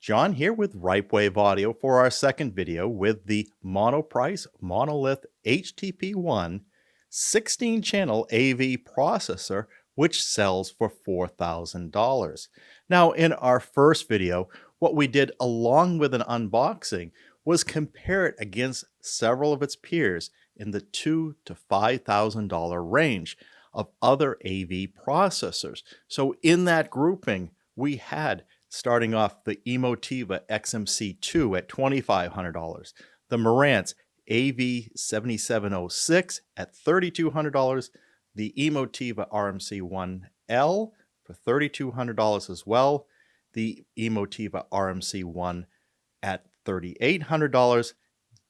John here with Ripewave Audio for our second video with the Monoprice Monolith HTP-1 16-channel AV processor, which sells for $4,000. Now, in our first video, what we did along with an unboxing was compare it against several of its peers in the $2,000 to $5,000 range of other AV processors. So in that grouping, we had starting off the Emotiva XMC2 at $2,500, the Marantz AV-7706 at $3,200, the Emotiva RMC1L for $3,200 as well, the Emotiva RMC1 at $3,800.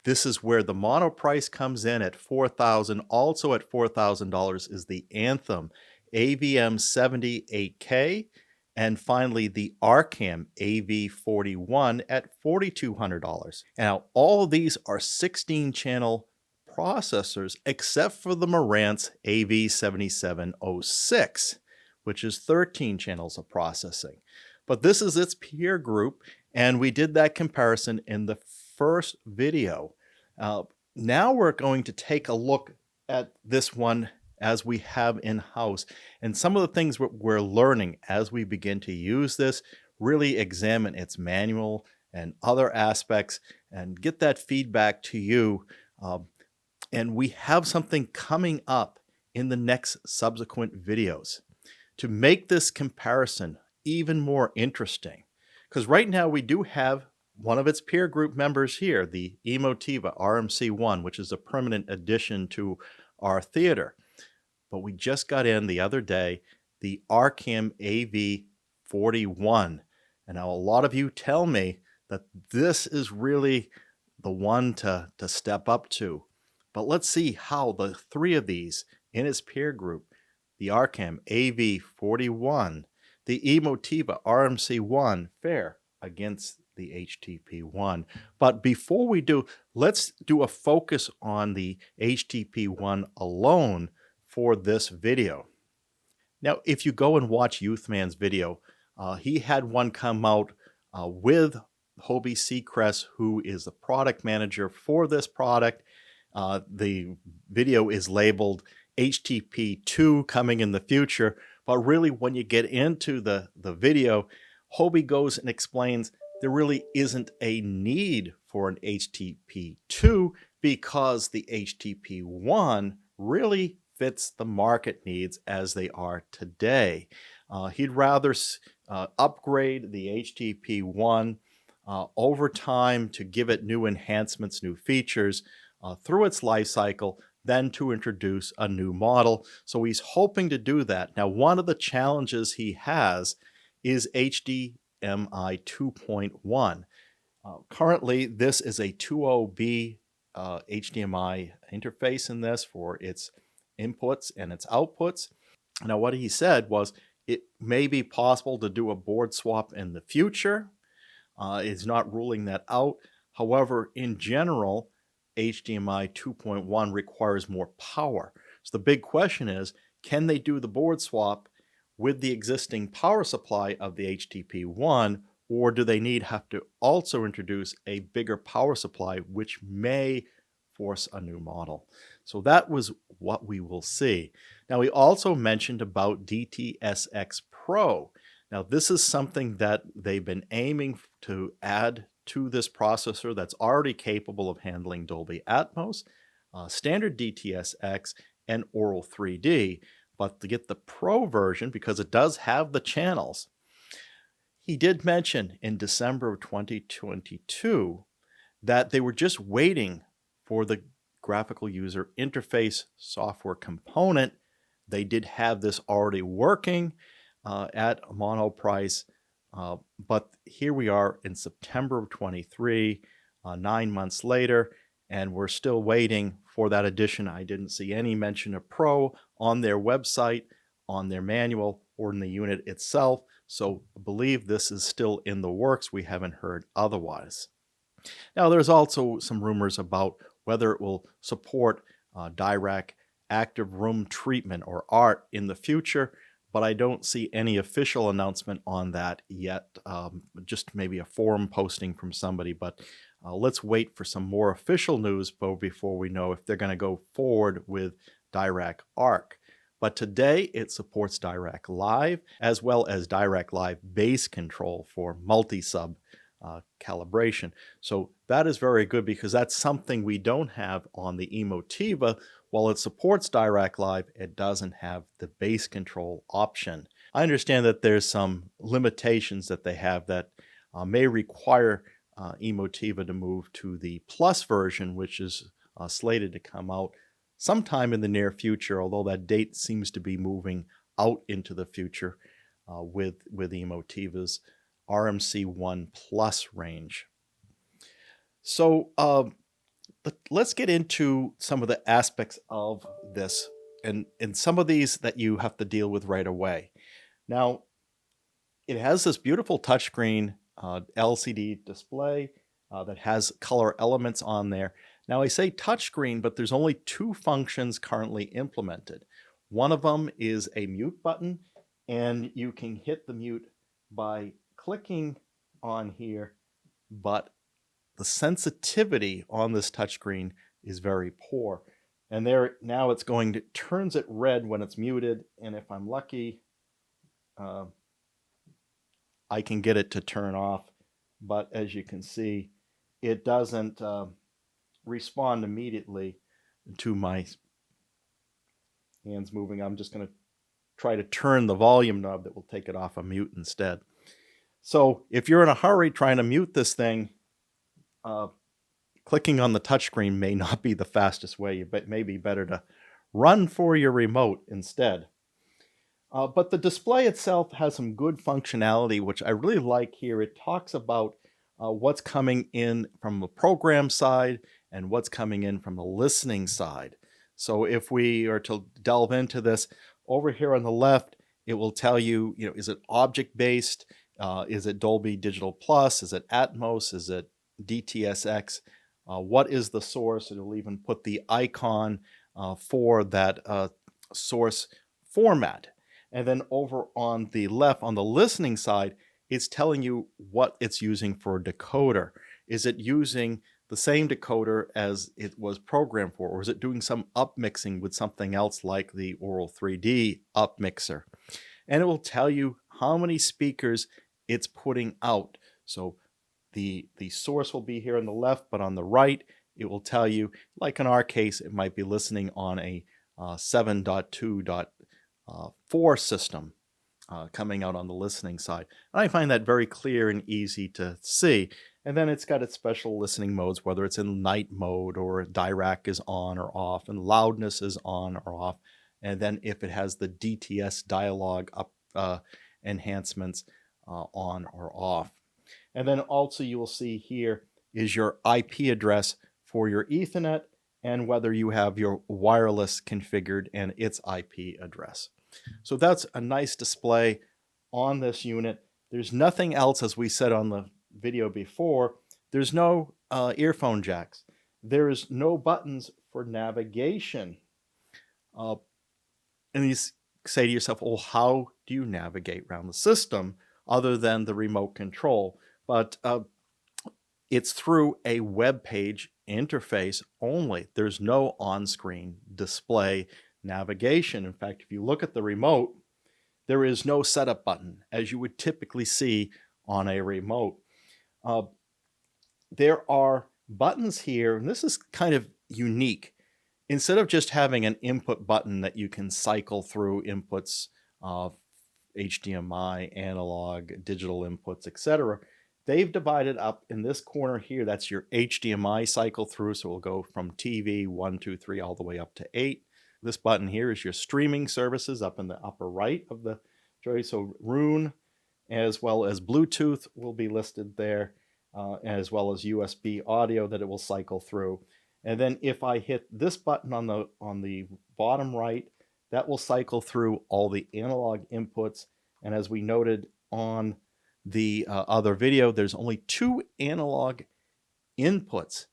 This is where the Monoprice comes in at $4,000. Also at $4,000 is the Anthem AVM78K. And finally, the Arcam AV41 at $4,200. Now, all of these are 16-channel processors except for the Marantz AV7706, which is 13 channels of processing. But this is its peer group, and we did that comparison in the first video. Now we're going to take a look at this one as we have in-house, and some of the things we're learning as we begin to use this, really examine its manual and other aspects and get that feedback to you. And we have something coming up in the next subsequent videos to make this comparison even more interesting. Because right now we do have one of its peer group members here, the Emotiva RMC1, which is a permanent addition to our theater. But we just got in the other day the Arcam AV41. And now a lot of you tell me that this is really the one to step up to. But let's see how the three of these in its peer group, the Arcam AV41, the Emotiva RMC1, fare against the HTP-1. But before we do, let's do a focus on the HTP-1 alone for this video. Now, if you go and watch Youthman's video, he had one come out with Hobie Seacrest, who is the product manager for this product. The video is labeled HTP-2 coming in the future, but really when you get into the video, Hobie goes and explains there really isn't a need for an HTP-2 because the HTP-1 really fits the market needs as they are today. He'd rather upgrade the HTP-1 over time to give it new enhancements, new features through its life cycle than to introduce a new model. So he's hoping to do that. Now, one of the challenges he has is HDMI 2.1. Currently, this is a 2.0B HDMI interface in this for its inputs and its outputs. Now, what he said was it may be possible to do a board swap in the future. It's not ruling that out. However, in general, HDMI 2.1 requires more power. So the big question is, can they do the board swap with the existing power supply of the HTP-1, or do they have to also introduce a bigger power supply, which may force a new model? So that was what we will see. Now, we also mentioned about DTS:X Pro. Now, this is something that they've been aiming to add to this processor that's already capable of handling Dolby Atmos, standard DTS:X, and Aural 3D. But to get the Pro version, because it does have the channels, he did mention in December of 2022 that they were just waiting for the graphical user interface software component. They did have this already working at Monoprice, but here we are in September of 23, 9 months later, and we're still waiting for that addition. I didn't see any mention of Pro on their website, on their manual, or in the unit itself, so I believe this is still in the works. We haven't heard otherwise. Now, there's also some rumors about whether it will support Dirac active room treatment or ART in the future, but I don't see any official announcement on that yet. Just maybe a forum posting from somebody, but let's wait for some more official news before we know if they're going to go forward with Dirac Arc. But today it supports Dirac Live as well as Dirac Live base control for multi-sub calibration. So that is very good because that's something we don't have on the Emotiva. While it supports Dirac Live, it doesn't have the base control option. I understand that there's some limitations that they have that may require Emotiva to move to the Plus version, which is slated to come out sometime in the near future, although that date seems to be moving out into the future with Emotiva's RMC1 Plus range. So let's get into some of the aspects of this, and some of these that you have to deal with right away. Now, it has this beautiful touchscreen LCD display that has color elements on there. Now, I say touchscreen, but there's only two functions currently implemented. One of them is a mute button, and you can hit the mute by clicking on here, but the sensitivity on this touchscreen is very poor. And there, now it's going to, turns it red when it's muted, and if I'm lucky, I can get it to turn off. But as you can see, it doesn't respond immediately to my hands moving. I'm just going to try to turn the volume knob that will take it off of mute instead. So if you're in a hurry trying to mute this thing, clicking on the touchscreen may not be the fastest way. It may be better to run for your remote instead. But the display itself has some good functionality, which I really like here. It talks about what's coming in from the program side and what's coming in from the listening side. So if we are to delve into this, over here on the left, it will tell you, is it object-based? Is it Dolby Digital Plus? Is it Atmos? Is it DTSX? What is the source? It'll even put the icon for that source format. And then over on the left, on the listening side, it's telling you what it's using for a decoder. Is it using the same decoder as it was programmed for, or is it doing some upmixing with something else like the Aural 3D upmixer? And it will tell you how many speakers it's putting out. So the source will be here on the left, but on the right, it will tell you, like in our case, it might be listening on a 7.2.4 system coming out on the listening side. And I find that very clear and easy to see. And then it's got its special listening modes, whether it's in night mode or Dirac is on or off, and loudness is on or off. And then if it has the DTS dialogue up enhancements on or off. And then also you will see here is your IP address for your Ethernet and whether you have your wireless configured and its IP address. So that's a nice display on this unit. There's nothing else, as we said on the video before. There's no earphone jacks. There is no buttons for navigation. And you say to yourself, oh, how do you navigate around the system other than the remote control? But it's through a web page interface only. There's no on-screen display navigation. In fact, if you look at the remote, there is no setup button as you would typically see on a remote. There are buttons here, and this is kind of unique. Instead of just having an input button that you can cycle through inputs of HDMI, analog, digital inputs, etc., they've divided up in this corner here. That's your HDMI cycle through, so we'll go from TV 1, 2, 3 all the way up to 8. This button here is your streaming services up in the upper right of the tray. So Roon as well as Bluetooth will be listed there, as well as USB audio that it will cycle through. And then if I hit this button on the bottom right, that will cycle through all the analog inputs. And as we noted on the other video, there's only 2 analog inputs.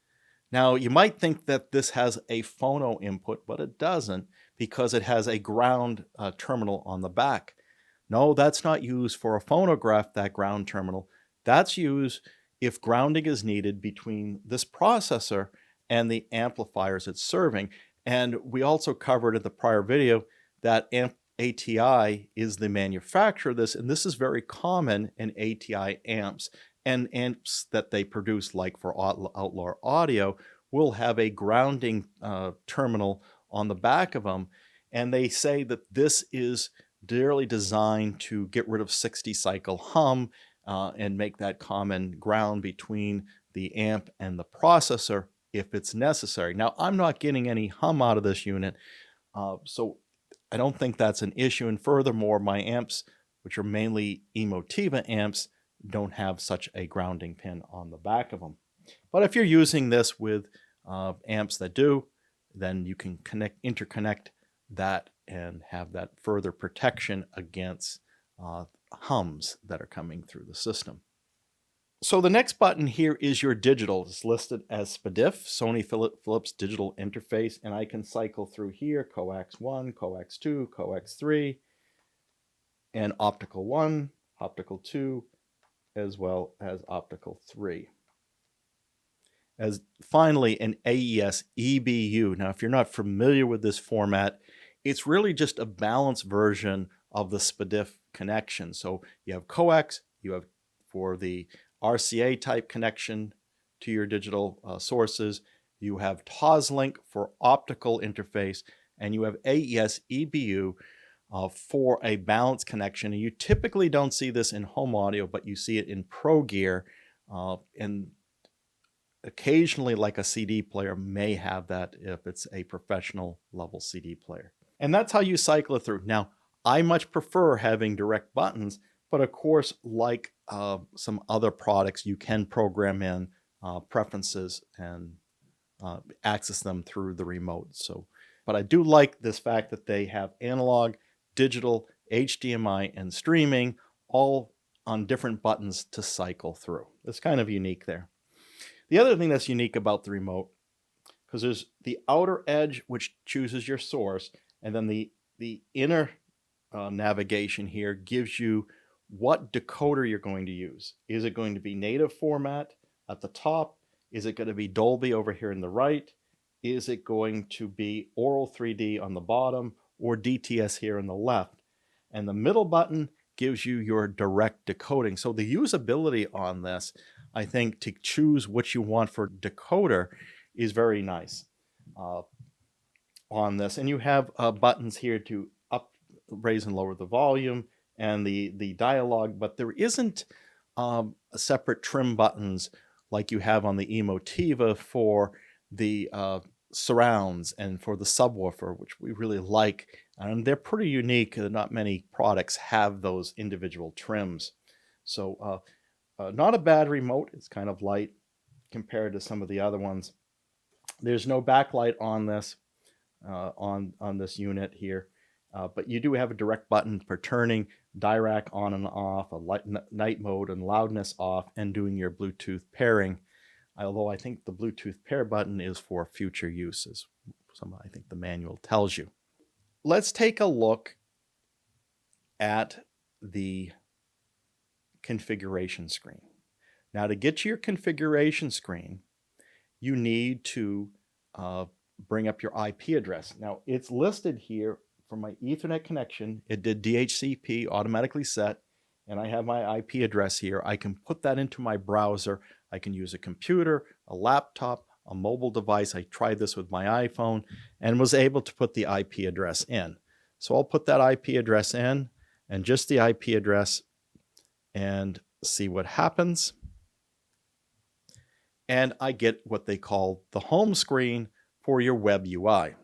Now, you might think that this has a phono input, but it doesn't because it has a ground terminal on the back. No, that's not used for a phonograph, that ground terminal. That's used if grounding is needed between this processor and the amplifiers it's serving. And we also covered in the prior video that ATI is the manufacturer of this, and this is very common in ATI amps. And amps that they produce, like for Outlaw Audio, will have a grounding terminal on the back of them. And they say that this is really designed to get rid of 60 cycle hum and make that common ground between the amp and the processor if it's necessary. Now, I'm not getting any hum out of this unit, so I don't think that's an issue. And furthermore, my amps, which are mainly Emotiva amps, don't have such a grounding pin on the back of them. But if you're using this with amps that do, then you can interconnect that and have that further protection against hums that are coming through the system. So the next button here is your digital. It's listed as SPDIF, Sony Philips Digital Interface, and I can cycle through here, coax 1, coax 2, coax 3, and optical 1, optical 2, as well as optical 3. As finally, an AES EBU. Now, if you're not familiar with this format, it's really just a balanced version of the SPDIF connection. So you have coax, you have for the RCA type connection to your digital sources, you have Toslink for optical interface, and you have AES EBU for a balanced connection. And you typically don't see this in home audio, but you see it in Pro Gear, and occasionally, like a CD player may have that if it's a professional level CD player. And that's how you cycle it through. Now, I much prefer having direct buttons, but of course, like some other products, you can program in preferences and access them through the remote. But I do like this fact that they have analog, digital, HDMI, and streaming all on different buttons to cycle through. It's kind of unique there. The other thing that's unique about the remote, because there's the outer edge, which chooses your source, and then the inner navigation here gives you what decoder you're going to use. Is it going to be native format at the top? Is it going to be Dolby over here in the right? Is it going to be Aural 3D on the bottom, or DTS here on the left? And the middle button gives you your direct decoding. So the usability on this, I think, to choose what you want for decoder is very nice on this. And you have buttons here to up, raise and lower the volume and the dialogue, but there isn't separate trim buttons like you have on the Emotiva for the surrounds and for the subwoofer, which we really like. And they're pretty unique. Not many products have those individual trims. So not a bad remote. It's kind of light compared to some of the other ones. There's no backlight on this on this unit here, but you do have a direct button for turning Dirac on and off, a night mode and loudness off, and doing your Bluetooth pairing. Although I think the Bluetooth pair button is for future uses. I think the manual tells you. Let's take a look at the configuration screen. Now, to get to your configuration screen, you need to bring up your IP address. Now, it's listed here for my Ethernet connection. It did DHCP automatically set, and I have my IP address here. I can put that into my browser. I can use a computer, a laptop, a mobile device. I tried this with my iPhone and was able to put the IP address in. So I'll put that IP address in, and just the IP address, and see what happens. And I get what they call the home screen for your web UI.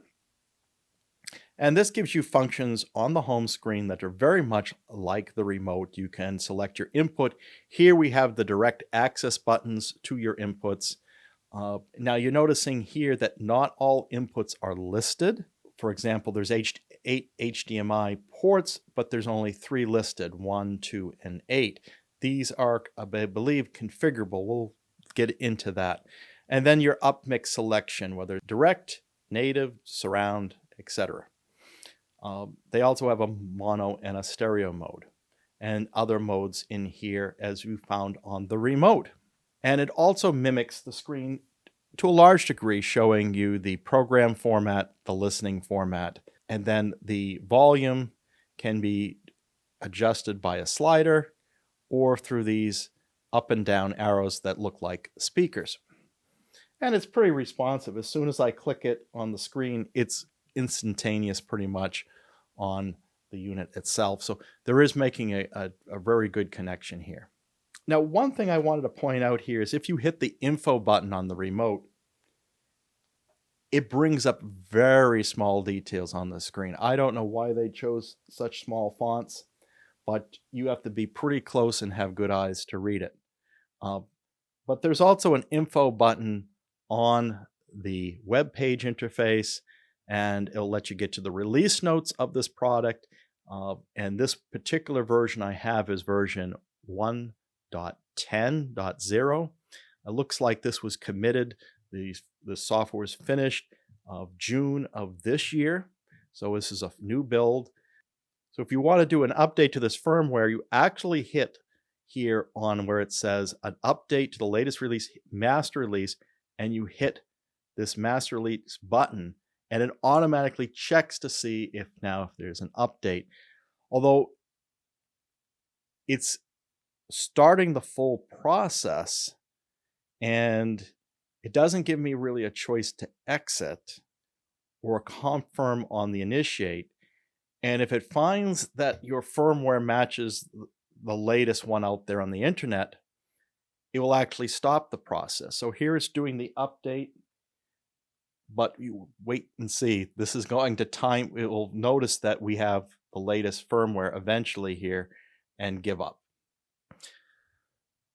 And this gives you functions on the home screen that are very much like the remote. You can select your input. Here we have the direct access buttons to your inputs. Now you're noticing here that not all inputs are listed. For example, there's 8 HDMI ports, but there's only 3 listed, 1, 2, and 8. These are, I believe, configurable. We'll get into that. And then your upmix selection, whether direct, native, surround, etc. They also have a mono and a stereo mode. and other modes in here as you found on the remote. And it also mimics the screen to a large degree, showing you the program format, the listening format, and then the volume can be adjusted by a slider or through these up and down arrows that look like speakers. And it's pretty responsive. As soon as I click it on the screen, it's instantaneous pretty much on the unit itself. So there is making a very good connection here. Now, one thing I wanted to point out here is if you hit the info button on the remote, it brings up very small details on the screen. I don't know why they chose such small fonts, but you have to be pretty close and have good eyes to read it. But there's also an info button on the web page interface, and it'll let you get to the release notes of this product. And this particular version I have is version 1.10.0. It looks like this was committed. The software was finished June of this year. So this is a new build. So if you want to do an update to this firmware, you actually hit here on where it says an update to the latest release, master release, and you hit this master release button, and it automatically checks to see if there's an update. Although it's starting the full process, and it doesn't give me really a choice to exit or confirm on the initiate. And if it finds that your firmware matches the latest one out there on the internet, it will actually stop the process. So here it's doing the update, but you wait and see. This is going to time. It will notice that we have the latest firmware eventually here and give up.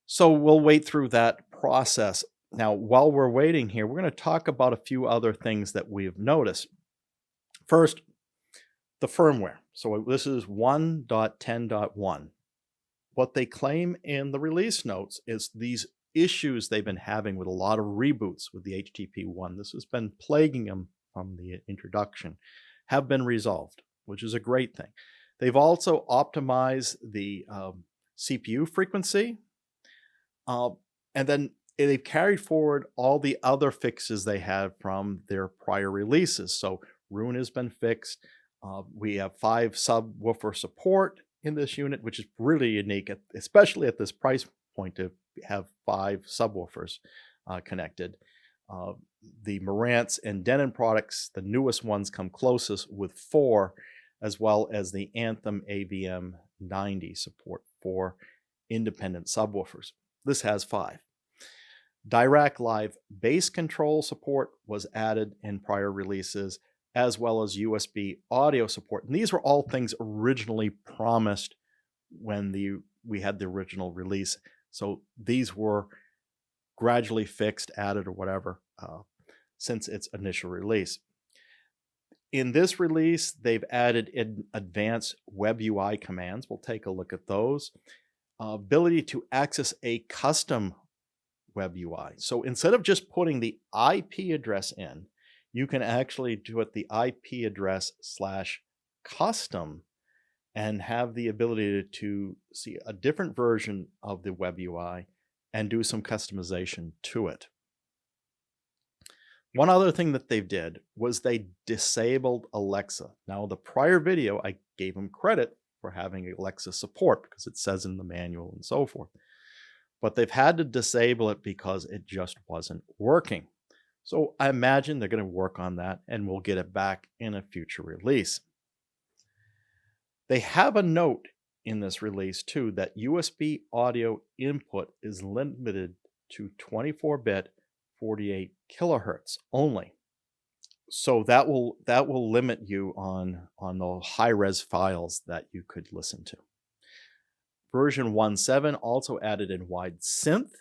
So we'll wait through that process. Now, while we're waiting here, we're going to talk about a few other things that we've noticed. First, the firmware. So this is 1.10.1. What they claim in the release notes is these issues they've been having with a lot of reboots with the HTP-1. This has been plaguing them from the introduction, have been resolved, which is a great thing. They've also optimized the CPU frequency, and then they've carried forward all the other fixes they had from their prior releases. So Rune has been fixed. We have 5 subwoofer support in this unit, which is really unique, especially at this price point, to have 5 subwoofers connected. The Marantz and Denon products, the newest ones, come closest with 4, as well as the Anthem AVM90 support for independent subwoofers. This has 5. Dirac Live bass control support was added in prior releases, as well as USB audio support. And these were all things originally promised when we had the original release. So these were gradually fixed, added, or whatever since its initial release. In this release, they've added advanced web UI commands. We'll take a look at those. Ability to access a custom web UI. So instead of just putting the IP address in, you can actually do it the IP address /custom and have the ability to see a different version of the web UI and do some customization to it. One other thing that they did was they disabled Alexa. Now, the prior video, I gave them credit for having Alexa support because it says in the manual and so forth. But they've had to disable it because it just wasn't working. So I imagine they're going to work on that and we'll get it back in a future release. They have a note in this release too that USB audio input is limited to 24-bit 48 kilohertz only. So that will limit you on the high-res files that you could listen to. Version 1.7 also added in wide synth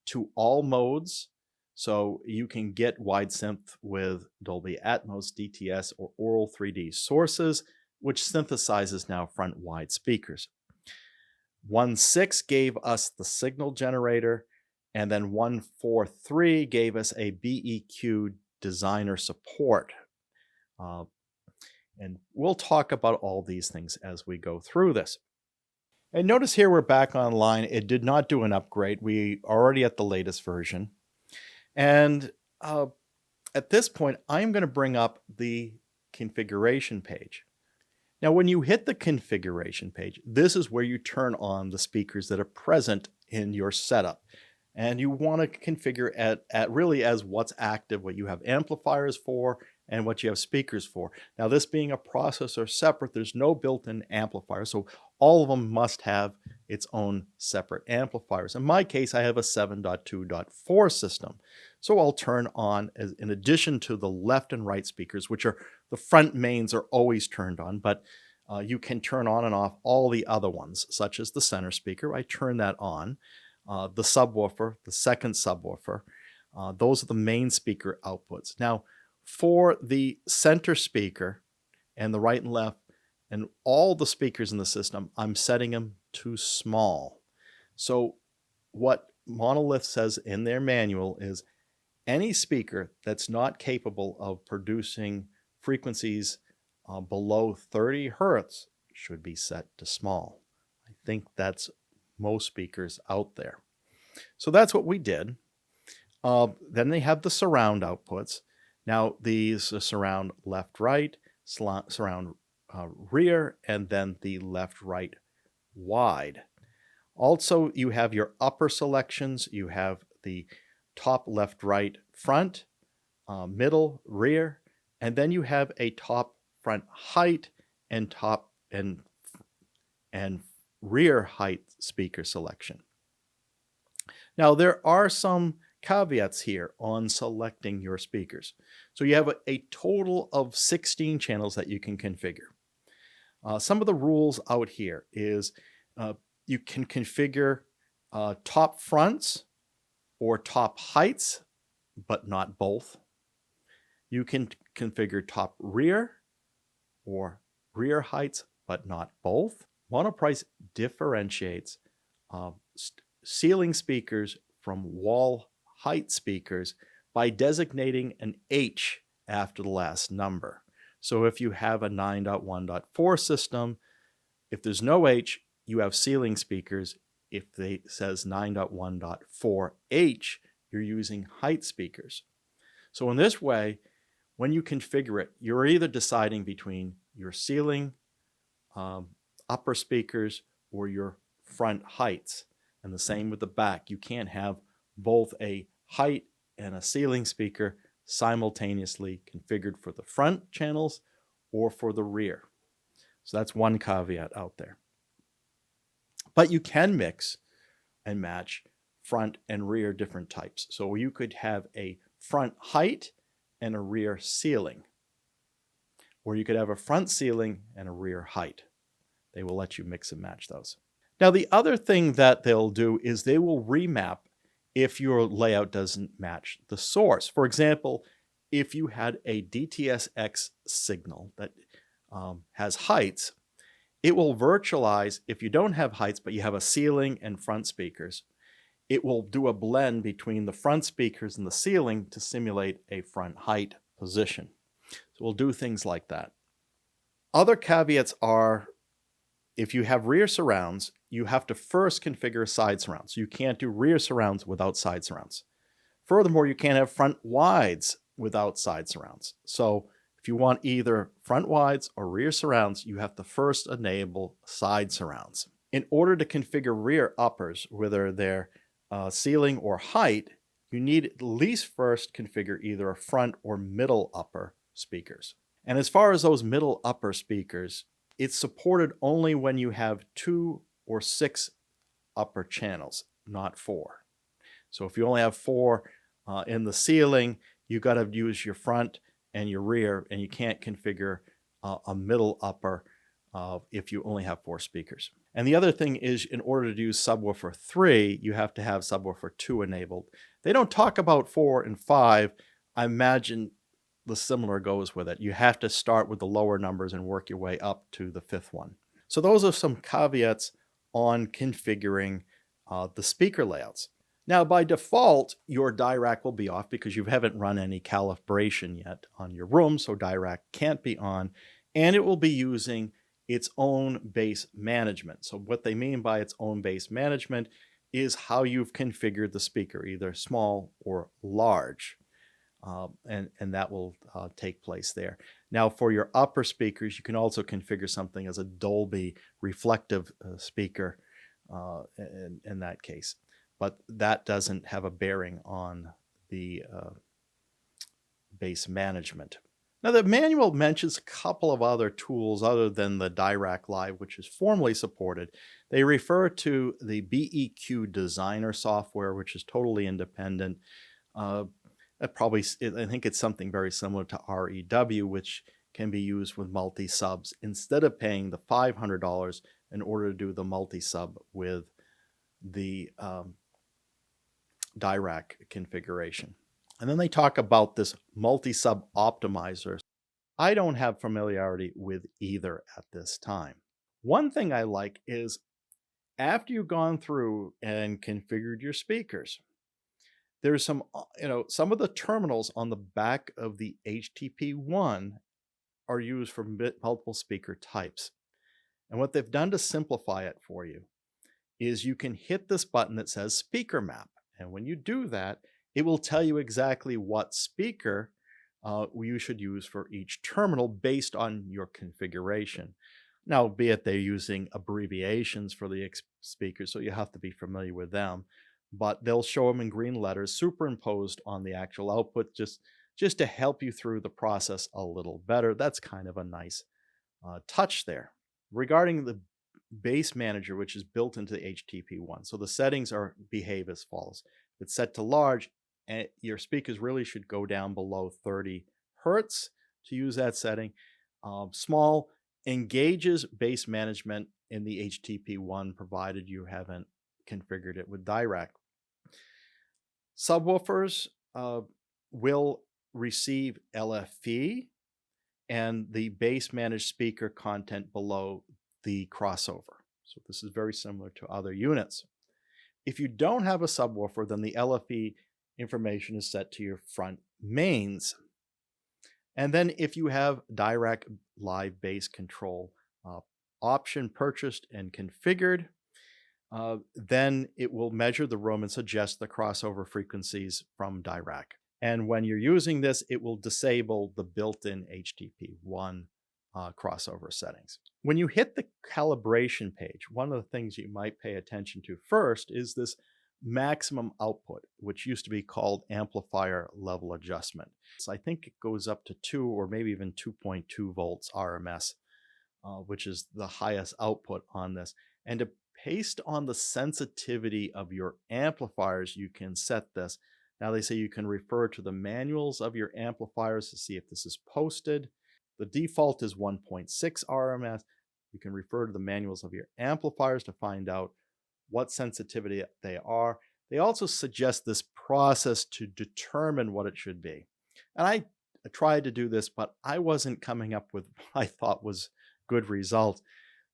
to all modes. So you can get wide synth with Dolby Atmos, DTS, or Aural 3D sources, which synthesizes now front wide speakers. 1.6 gave us the signal generator, and then 1.4.3 gave us a BEQ designer support. And we'll talk about all these things as we go through this. And notice here we're back online. It did not do an upgrade. We are already at the latest version. And at this point, I'm going to bring up the configuration page. Now, when you hit the configuration page, this is where you turn on the speakers that are present in your setup. And you want to configure at really as what's active, what you have amplifiers for, and what you have speakers for. Now, this being a processor separate, there's no built-in amplifier, so all of them must have its own separate amplifiers. In my case, I have a 7.2.4 system. So I'll turn on, in addition to the left and right speakers, which are the front mains are always turned on, but you can turn on and off all the other ones, such as the center speaker. I turn that on. The subwoofer, the second subwoofer, those are the main speaker outputs. Now, for the center speaker and the right and left and all the speakers in the system, I'm setting them to small. So what Monolith says in their manual is any speaker that's not capable of producing frequencies below 30 hertz should be set to small. I think that's most speakers out there. So that's what we did. Then they have the surround outputs. Now these are surround left, right, surround rear, and then the left, right, wide. Also, you have your upper selections. You have the top, left, right, front, middle, rear, and then you have a top, front height and top and rear height speaker selection. Now, there are some caveats here on selecting your speakers. So you have a total of 16 channels that you can configure. Some of the rules out here is you can configure top fronts or top heights, but not both. You can configure top rear or rear heights, but not both. Monoprice differentiates ceiling speakers from wall height speakers by designating an H after the last number. So if you have a 9.1.4 system, if there's no H, you have ceiling speakers. If it says 9.1.4H, you're using height speakers. So in this way, when you configure it, you're either deciding between your ceiling upper speakers or your front heights. And the same with the back. You can't have both a height and a ceiling speaker simultaneously configured for the front channels or for the rear. So that's one caveat out there. But you can mix and match front and rear different types. So you could have a front height and a rear ceiling, or you could have a front ceiling and a rear height. They will let you mix and match those. Now, the other thing that they'll do is they will remap if your layout doesn't match the source. For example, if you had a DTS:X signal that has heights, it will virtualize. If you don't have heights, but you have a ceiling and front speakers, it will do a blend between the front speakers and the ceiling to simulate a front height position. So we'll do things like that. Other caveats are, if you have rear surrounds, you have to first configure side surrounds. So you can't do rear surrounds without side surrounds. Furthermore, you can't have front wides without side surrounds. So if you want either front wides or rear surrounds, you have to first enable side surrounds. In order to configure rear uppers, whether they're ceiling or height, you need at least first configure either a front or middle upper speakers. And as far as those middle upper speakers, it's supported only when you have 2 or 6 upper channels, not 4. So if you only have 4 in the ceiling, you got to use your front and your rear, and you can't configure a middle upper if you only have 4 speakers. And the other thing is, in order to use subwoofer 3, you have to have subwoofer 2 enabled. They don't talk about 4 and 5. I imagine the similar goes with it. You have to start with the lower numbers and work your way up to the 5th one. So those are some caveats on configuring the speaker layouts. Now, by default, your die rack will be off because you haven't run any calibration yet on your room, so die rack can't be on, and it will be using its own base management. So what they mean by its own base management is how you've configured the speaker, either small or large. And that will take place there. Now, for your upper speakers, you can also configure something as a Dolby reflective speaker in that case. But that doesn't have a bearing on the base management. Now, the manual mentions a couple of other tools other than the Dirac Live, which is formally supported. They refer to the BEQ Designer software, which is totally independent. I think it's something very similar to REW, which can be used with multi-subs instead of paying the $500 in order to do the multi-sub with the Dirac configuration. And then they talk about this multi-sub optimizer. I don't have familiarity with either at this time. One thing I like is after you've gone through and configured your speakers, there's some of the terminals on the back of the HTP-1 are used for multiple speaker types. And what they've done to simplify it for you is you can hit this button that says speaker map. And when you do that, it will tell you exactly what speaker you should use for each terminal based on your configuration. Now, be it they're using abbreviations for the speakers, so you have to be familiar with them, but they'll show them in green letters superimposed on the actual output just to help you through the process a little better. That's kind of a nice touch there. Regarding the base manager, which is built into the HTP-1, so the settings behave as follows. If it's set to large, and your speakers really should go down below 30 hertz to use that setting. Small engages base management in the HTP-1, provided you haven't configured it with Dirac. Subwoofers will receive LFE and the base managed speaker content below the crossover. So this is very similar to other units. If you don't have a subwoofer, then the LFE information is set to your front mains. And then if you have Dirac Live bass control option purchased and configured, then it will measure the room and suggest the crossover frequencies from Dirac. And when you're using this, it will disable the built-in HTP-1 crossover settings. When you hit the calibration page, one of the things you might pay attention to first is this maximum output, which used to be called amplifier level adjustment. So I think it goes up to 2 or maybe even 2.2 volts RMS, which is the highest output on this. And based on the sensitivity of your amplifiers, you can set this. Now they say you can refer to the manuals of your amplifiers to see if this is posted. The default is 1.6 RMS. You can refer to the manuals of your amplifiers to find out what sensitivity they are. They also suggest this process to determine what it should be. And I tried to do this, but I wasn't coming up with what I thought was good results.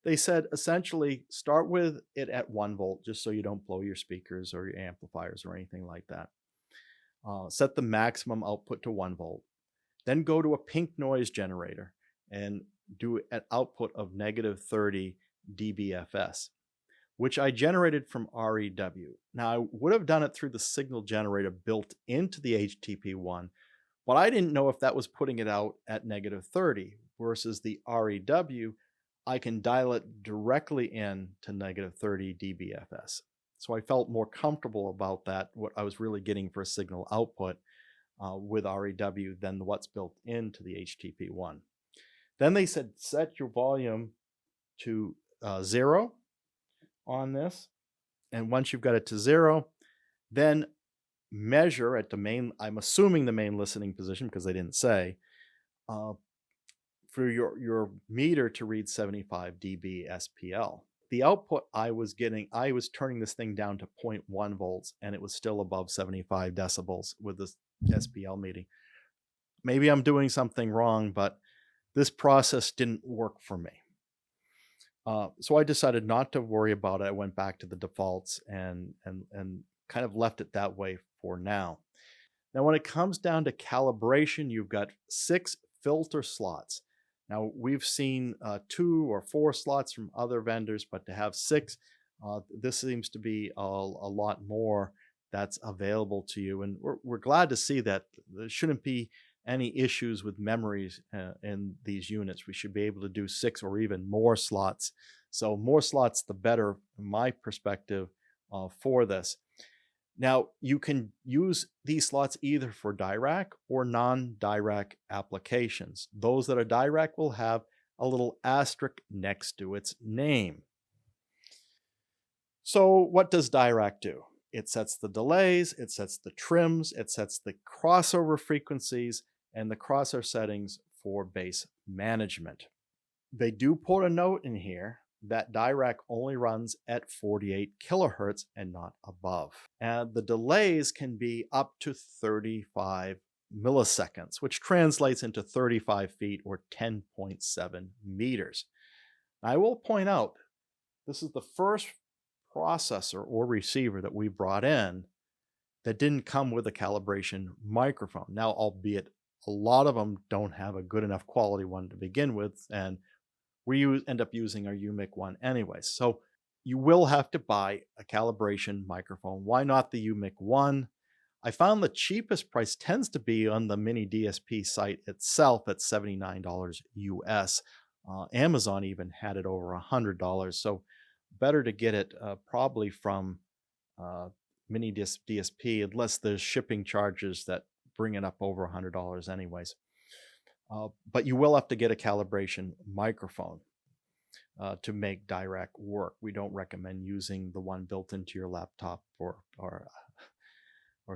They said essentially start with it at 1 volt, just so you don't blow your speakers or your amplifiers or anything like that. Set the maximum output to 1 volt. Then go to a pink noise generator and do an output of -30 dBFS, which I generated from REW. Now, I would have done it through the signal generator built into the HTP-1, but I didn't know if that was putting it out at -30 versus the REW. I can dial it directly in to -30 dBFS. So I felt more comfortable about that, what I was really getting for a signal output with REW than what's built into the HTP-1. Then they said set your volume to 0 on this. And once you've got it to 0, then measure at the main, I'm assuming the main listening position because they didn't say, for your meter to read 75 dB SPL. The output I was getting, I was turning this thing down to 0.1 volts and it was still above 75 decibels with this SPL meeting. Maybe I'm doing something wrong, but this process didn't work for me. So I decided not to worry about it. I went back to the defaults and kind of left it that way for now. Now, when it comes down to calibration, you've got 6 filter slots. Now, we've seen 2 or 4 slots from other vendors, but to have 6, this seems to be a lot more that's available to you. And we're glad to see that there shouldn't be any issues with memories in these units. We should be able to do 6 or even more slots. So more slots, the better, from my perspective, for this. Now, you can use these slots either for DIRAC or non-DIRAC applications. Those that are DIRAC will have a little asterisk next to its name. So what does DIRAC do? It sets the delays, it sets the trims, it sets the crossover frequencies, and the crosshair settings for base management. They do put a note in here that DIRAC only runs at 48 kilohertz and not above. And the delays can be up to 35 milliseconds, which translates into 35 feet or 10.7 meters. I will point out, this is the first processor or receiver that we brought in that didn't come with a calibration microphone. Now, albeit a lot of them don't have a good enough quality one to begin with, and we end up using our UMIC one anyway. So you will have to buy a calibration microphone. Why not the UMIC one? I found the cheapest price tends to be on the mini DSP site itself at $79 US. Amazon even had it over $100. So better to get it probably from mini DSP, unless there's shipping charges that bring it up over $100 anyways. But you will have to get a calibration microphone to make DIRAC work. We don't recommend using the one built into your laptop or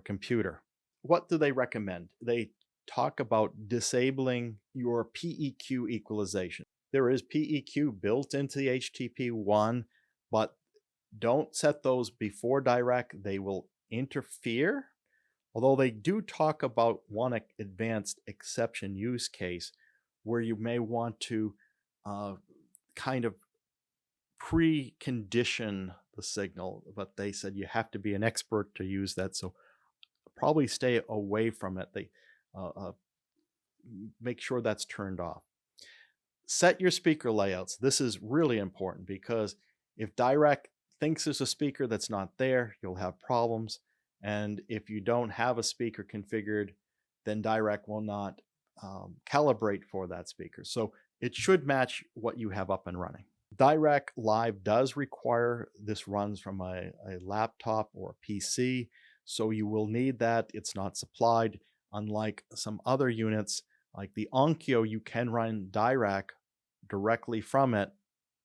computer. What do they recommend? They talk about disabling your PEQ equalization. There is PEQ built into the HTP-1, but don't set those before DIRAC. They will interfere. Although they do talk about one advanced exception use case where you may want to kind of precondition the signal, but they said you have to be an expert to use that, so probably stay away from it. They make sure that's turned off. Set your speaker layouts. This is really important because if DIRAC thinks there's a speaker that's not there, you'll have problems. And if you don't have a speaker configured, then DIRAC will not calibrate for that speaker. So it should match what you have up and running. DIRAC Live does require this runs from a laptop or a PC, so you will need that. It's not supplied. Unlike some other units, like the Onkyo, you can run DIRAC directly from it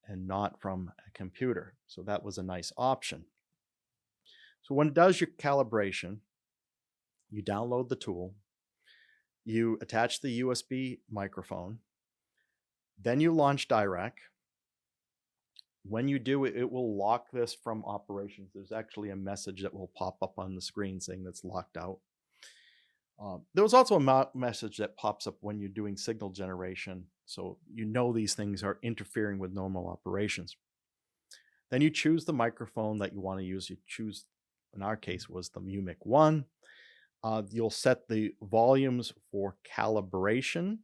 and not from a computer. So that was a nice option. So when it does your calibration, you download the tool, you attach the USB microphone, then you launch DIRAC. When you do it, it will lock this from operations. There's actually a message that will pop up on the screen saying that's locked out. There was also a message that pops up when you're doing signal generation, so you know these things are interfering with normal operations. Then you choose the microphone that you want to use. You choose, in our case, was the UMIC 1. You'll set the volumes for calibration.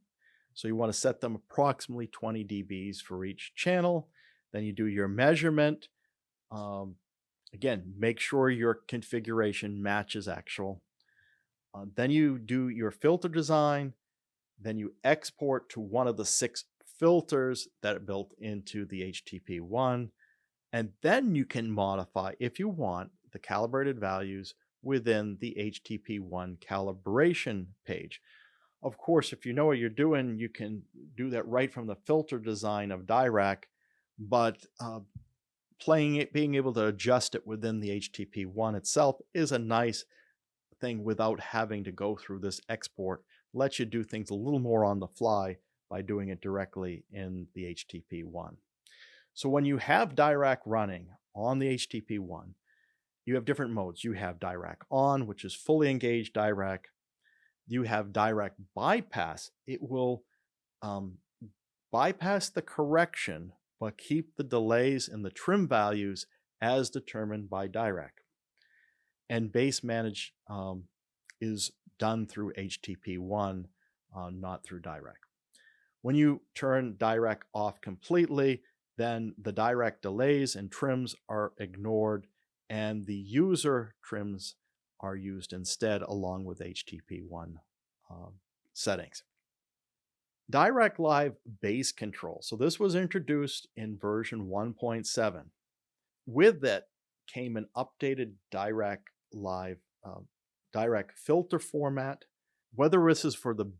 So you want to set them approximately 20 dBs for each channel. Then you do your measurement. Again, make sure your configuration matches actual. Then you do your filter design. Then you export to one of the 6 filters that are built into the HTP-1. And then you can modify, if you want, the calibrated values within the HTP-1 calibration page. Of course, if you know what you're doing, you can do that right from the filter design of DIRAC, but being able to adjust it within the HTP-1 itself is a nice thing without having to go through this export. Lets you do things a little more on the fly by doing it directly in the HTP-1. So when you have DIRAC running on the HTP-1, you have different modes. You have DIRAC on, which is fully engaged DIRAC. You have DIRAC bypass. It will bypass the correction, but keep the delays and the trim values as determined by DIRAC. And base manage is done through HTP-1, not through DIRAC. When you turn direct off completely, then the direct delays and trims are ignored and the user trims are used instead along with HTP-1 settings. Direct Live Base Control. So this was introduced in version 1.7. With it came an updated Direct Live direct filter format. Whether this is for the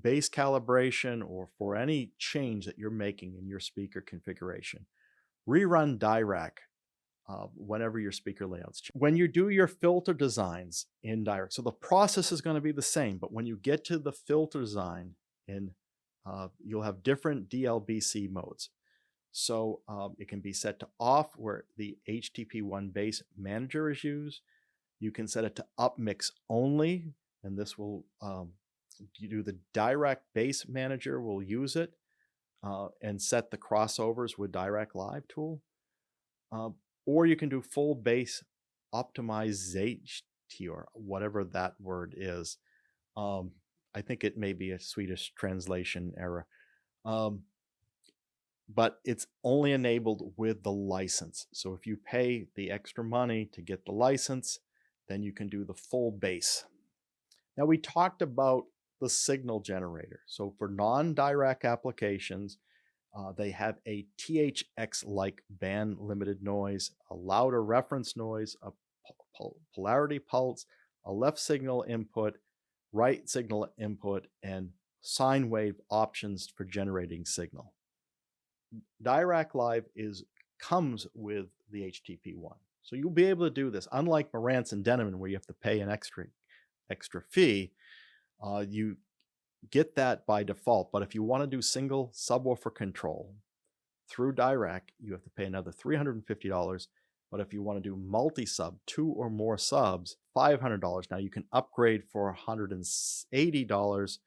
base calibration or for any change that you're making in your speaker configuration, rerun Direct whenever your speaker layouts change. When you do your filter designs in Direct, so the process is going to be the same, but when you get to the filter design in you'll have different DLBC modes. So it can be set to off where the HTP-1 base manager is used. You can set it to up mix only, and this will you do the direct base manager will use it and set the crossovers with Direct Live tool. Or you can do full base optimization or whatever that word is. I think it may be a Swedish translation error. But it's only enabled with the license. So if you pay the extra money to get the license, then you can do the full base. Now we talked about the signal generator. So for non-direct applications, they have a THX-like band limited noise, a louder reference noise, a polarity pulse, a left signal input, right signal input, and sine wave options for generating signal. Direct Live comes with the HTP-1. So you'll be able to do this. Unlike Marantz and Denon, where you have to pay an extra fee, you get that by default. But if you want to do single subwoofer control through Direct, you have to pay another $350. But if you want to do multi-sub, 2 or more subs, $500. Now you can upgrade for $180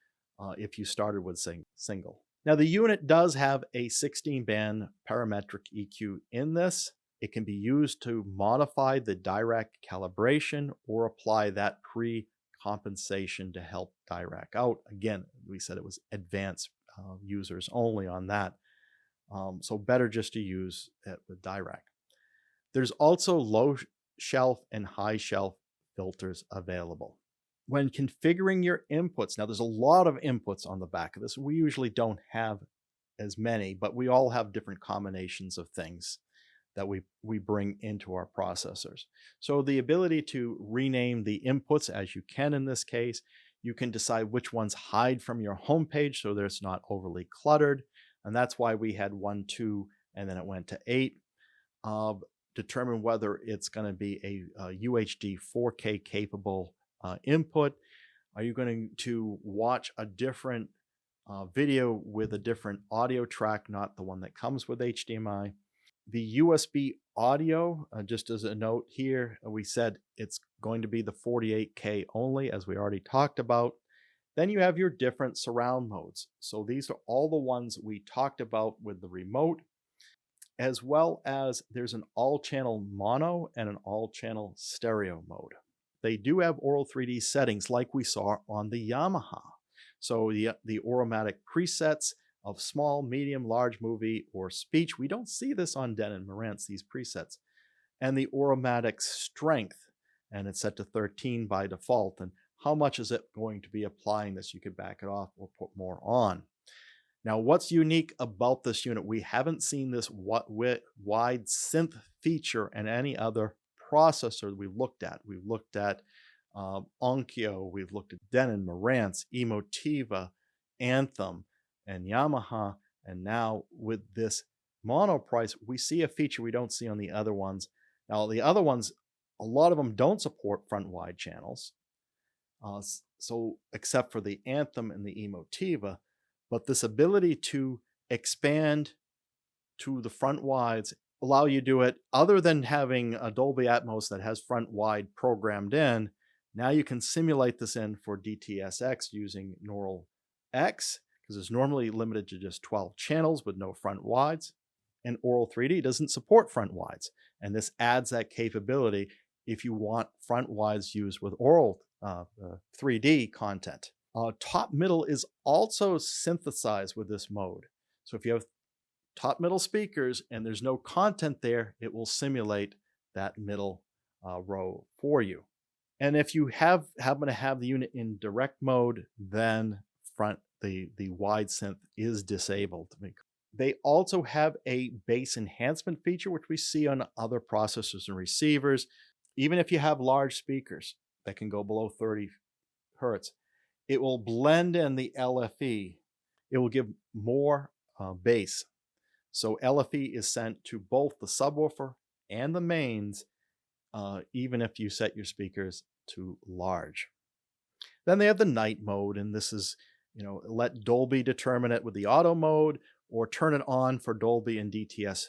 if you started with single. Now the unit does have a 16-band parametric EQ in this. It can be used to modify the direct calibration or apply that pre-compensation to help direct out. Again, we said it was advanced users only on that. So better just to use it with direct. There's also low shelf and high shelf filters available. When configuring your inputs, now there's a lot of inputs on the back of this. We usually don't have as many, but we all have different combinations of things that we bring into our processors. So the ability to rename the inputs as you can in this case, you can decide which ones hide from your home page so that it's not overly cluttered. And that's why we had 1, 2, and then it went to 8. Determine whether it's going to be a UHD 4K capable input. Are you going to watch a different video with a different audio track, not the one that comes with HDMI? The USB audio, just as a note here, we said it's going to be the 48K only, as we already talked about. Then you have your different surround modes. So these are all the ones we talked about with the remote, as well as there's an all-channel mono and an all-channel stereo mode. They do have Auro 3D settings like we saw on the Yamaha. So the Auro-matic presets of small, medium, large movie, or speech. We don't see this on Denon Marantz, these presets. And the Auro-matic strength, and it's set to 13 by default. And how much is it going to be applying this? You could back it off or put more on. Now, what's unique about this unit? We haven't seen this wide synth feature in any other processor we've looked at. We've looked at Onkyo, we've looked at Denon, Marantz, Emotiva, Anthem, and Yamaha, and now with this Monoprice, we see a feature we don't see on the other ones. Now, the other ones, a lot of them don't support front wide channels, so except for the Anthem and the Emotiva, but this ability to expand to the front wides allow you to do it other than having a Dolby Atmos that has front wide programmed in. Now you can simulate this in for DTS:X using Neural X, because it's normally limited to just 12 channels with no front wides. And Auro 3D doesn't support front wides. And this adds that capability if you want front wides used with Auro 3D content. Top middle is also synthesized with this mode. So if you have top middle speakers and there's no content there, it will simulate that middle row for you. And if you happen to have the unit in direct mode, then the wide synth is disabled. They also have a bass enhancement feature, which we see on other processors and receivers. Even if you have large speakers that can go below 30 hertz, it will blend in the LFE. It will give more bass. So LFE is sent to both the subwoofer and the mains, even if you set your speakers to large. Then they have the night mode, and this is, let Dolby determine it with the auto mode, or turn it on for Dolby and DTS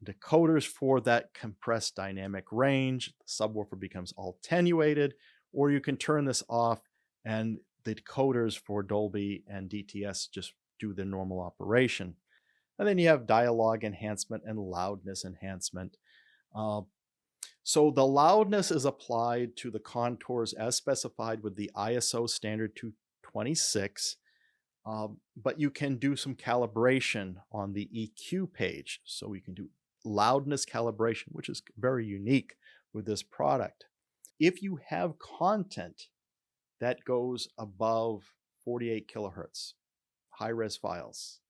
decoders for that compressed dynamic range. The subwoofer becomes all attenuated, or you can turn this off and the decoders for Dolby and DTS just do their normal operation. And then you have dialogue enhancement and loudness enhancement. So the loudness is applied to the contours as specified with the ISO standard 226, but you can do some calibration on the EQ page. So you can do loudness calibration, which is very unique with this product. If you have content that goes above 48 kilohertz, high-res files,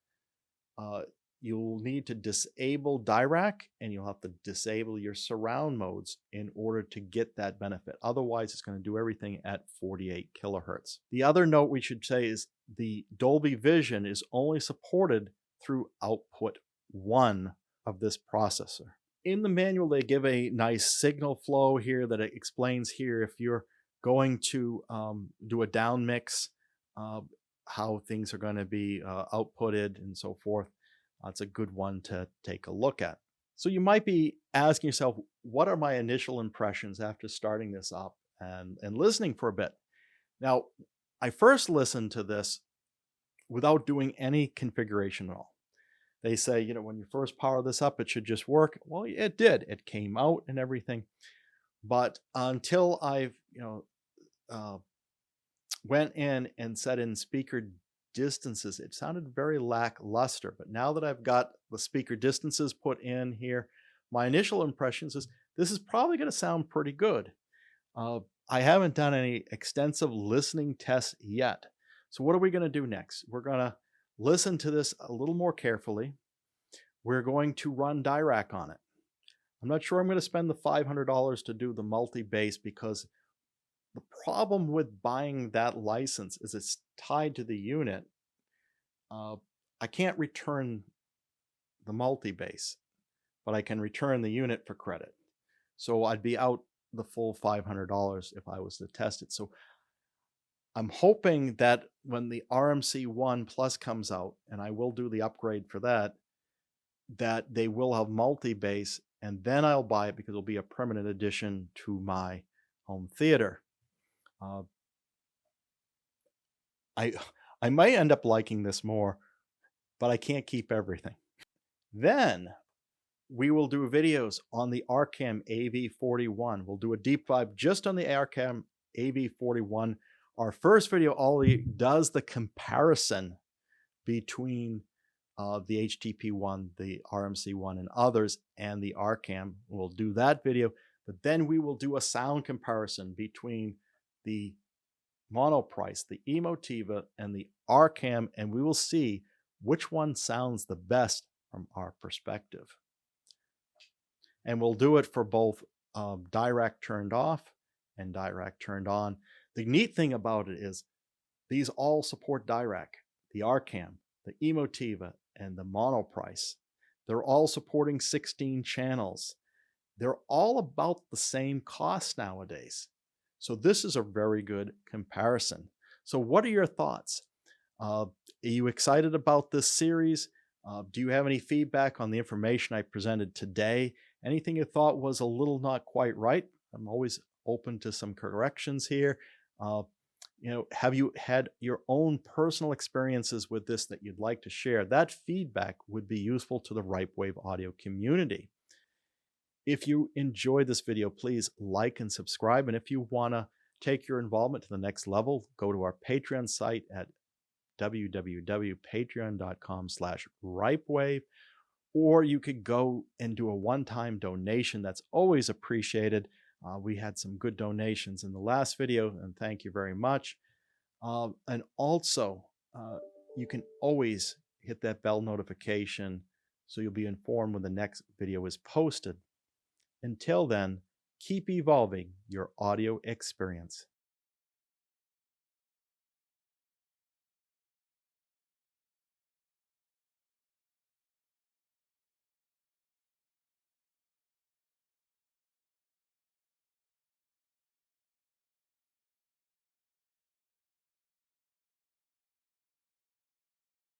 you'll need to disable Dirac, and you'll have to disable your surround modes in order to get that benefit. Otherwise, it's going to do everything at 48 kilohertz. The other note we should say is the Dolby Vision is only supported through output 1 of this processor. In the manual, they give a nice signal flow here that it explains here if you're going to do a down mix, how things are going to be outputted and so forth. It's a good one to take a look at. So you might be asking yourself, what are my initial impressions after starting this up and listening for a bit? Now, I first listened to this without doing any configuration at all. They say, when you first power this up, it should just work. Well, it did. It came out and everything. But until I've, went in and set in speaker distances, it sounded very lackluster. But now that I've got the speaker distances put in here, my initial impressions is this is probably going to sound pretty good. I haven't done any extensive listening tests yet. So what are we going to do next? We're going to listen to this a little more carefully. We're going to run Dirac on it. I'm not sure I'm going to spend the $500 to do the multi-bass, because the problem with buying that license is it's tied to the unit. I can't return the multi-bass, but I can return the unit for credit. So I'd be out the full $500 if I was to test it. So I'm hoping that when the RMC 1 Plus comes out, and I will do the upgrade for that, that they will have multi-bass, and then I'll buy it because it'll be a permanent addition to my home theater. I might end up liking this more, but I can't keep everything. Then we will do videos on the Arcam AV41. We'll do a deep dive just on the Arcam AV41. Our first video already does the comparison between the HTP-1, the RMC-1, and others, and the Arcam. We'll do that video, but then we will do a sound comparison between the Monoprice, the Emotiva, and the Arcam, and we will see which one sounds the best from our perspective. And we'll do it for both Dirac turned off and Dirac turned on. The neat thing about it is these all support Dirac, the Arcam, the Emotiva, and the Monoprice. They're all supporting 16 channels. They're all about the same cost nowadays. So this is a very good comparison. So what are your thoughts? Are you excited about this series? Do you have any feedback on the information I presented today? Anything you thought was a little not quite right? I'm always open to some corrections here. Have you had your own personal experiences with this that you'd like to share? That feedback would be useful to the Ripewave audio community. If you enjoyed this video, please like and subscribe. And if you want to take your involvement to the next level, go to our Patreon site at www.patreon.com/Ripewave, or you could go and do a one-time donation. That's always appreciated. We had some good donations in the last video, and thank you very much. And also, you can always hit that bell notification so you'll be informed when the next video is posted. Until then, keep evolving your audio experience.